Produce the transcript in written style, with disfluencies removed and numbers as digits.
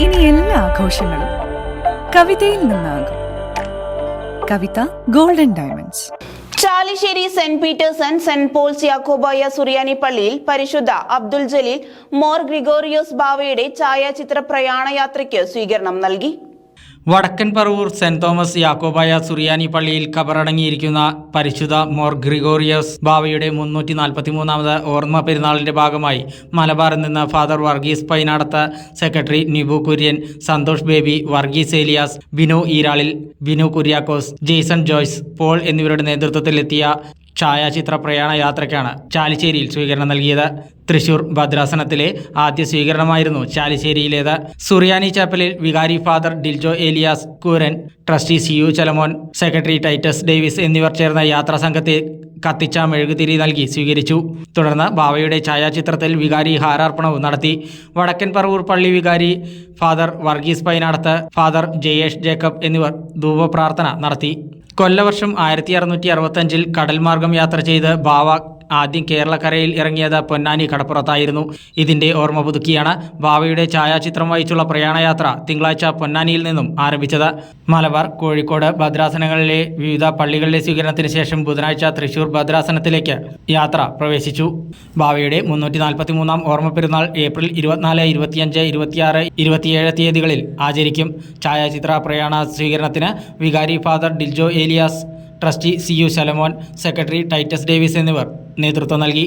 ഇനി എല്ലാ ആഘോഷങ്ങളും കവിതയിൽ നിന്നാകും. കവിത golden diamonds. Chalissery Saint Peter's and Saint Paul's Yakobaya Suriyani പള്ളിയിൽ പരിശുദ്ധ അബ്ദുൽ ജലീൽ മോർ ഗ്രിഗോറിയോസ് ബാവയുടെ ഛായാചിത്ര പ്രയാണയാത്രയ്ക്ക് സ്വീകരണം നൽകി. വടക്കൻ പറവൂർ സെന്റ് തോമസ് യാക്കോബായ സുറിയാനി പള്ളിയിൽ കബറടങ്ങിയിരിക്കുന്ന പരിശുദ്ധ മോർ ഗ്രിഗോറിയോസ് ബാവയുടെ 343ാമത് ഓർമ്മ പെരുന്നാളിന്റെ ഭാഗമായി മലബാറിൽ നിന്ന് father Varghese Painadath, secretary Nibu Kurian, Santhosh Baby, Varghese Elias, Binu Eralil, Binu Kuriakose, Jaison Joyce, Paul എന്നിവരുടെ നേതൃത്വത്തിലെത്തിയ ഛായാചിത്ര പ്രയാണ യാത്രയ്ക്കാണ് ചാലിശ്ശേരിയിൽ സ്വീകരണം നൽകിയത്. തൃശൂർ ഭദ്രാസനത്തിലെ ആദ്യ സ്വീകരണമായിരുന്നു ചാലിശ്ശേരിയിലേത്. സുറിയാനി ചാപ്പലിൽ വികാരി Father Diljo Elias Kooran, trustee CU Chalamon, secretary Titus Davis എന്നിവർ ചേർന്ന യാത്രാ സംഘത്തെ കത്തിച്ച മെഴുകുതിരി നൽകി സ്വീകരിച്ചു. തുടർന്ന് ബാവയുടെ ഛായാചിത്രത്തിൽ വികാരി ഹാരാർപ്പണവും നടത്തി. വടക്കൻ പറവൂർ പള്ളി വികാരി father Varghese Painadath, father Jayesh Jacob എന്നിവർ ധൂപപ്രാർത്ഥന നടത്തി. കൊല്ലവർഷം 1665 കടൽ മാർഗം യാത്ര ചെയ്ത് ബാവ ആദ്യം കേരളക്കരയിൽ ഇറങ്ങിയത് പൊന്നാനി കടപ്പുറത്തായിരുന്നു. ഇതിന്റെ ഓർമ്മ പുതുക്കിയാണ് ബാവയുടെ ഛായാചിത്രം വഹിച്ചുള്ള പ്രയാണയാത്ര തിങ്കളാഴ്ച പൊന്നാനിയിൽ നിന്നും ആരംഭിച്ചത്. മലബാർ, കോഴിക്കോട് ഭദ്രാസനങ്ങളിലെ വിവിധ പള്ളികളിലെ സ്വീകരണത്തിന് ശേഷം ബുധനാഴ്ച തൃശൂർ ഭദ്രാസനത്തിലേക്ക് യാത്ര പ്രവേശിച്ചു. ബാവയുടെ 343ാം ഓർമ്മ പെരുന്നാൾ ഏപ്രിൽ 24, 25, 26, 27 തീയതികളിൽ ആചരിക്കും. ഛായാചിത്ര പ്രയാണ സ്വീകരണത്തിന് വികാരി Father Diljo Elias, trustee see you Shalamon, secretary Titus Davis എന്നിവർ നേതൃത്വം നൽകി.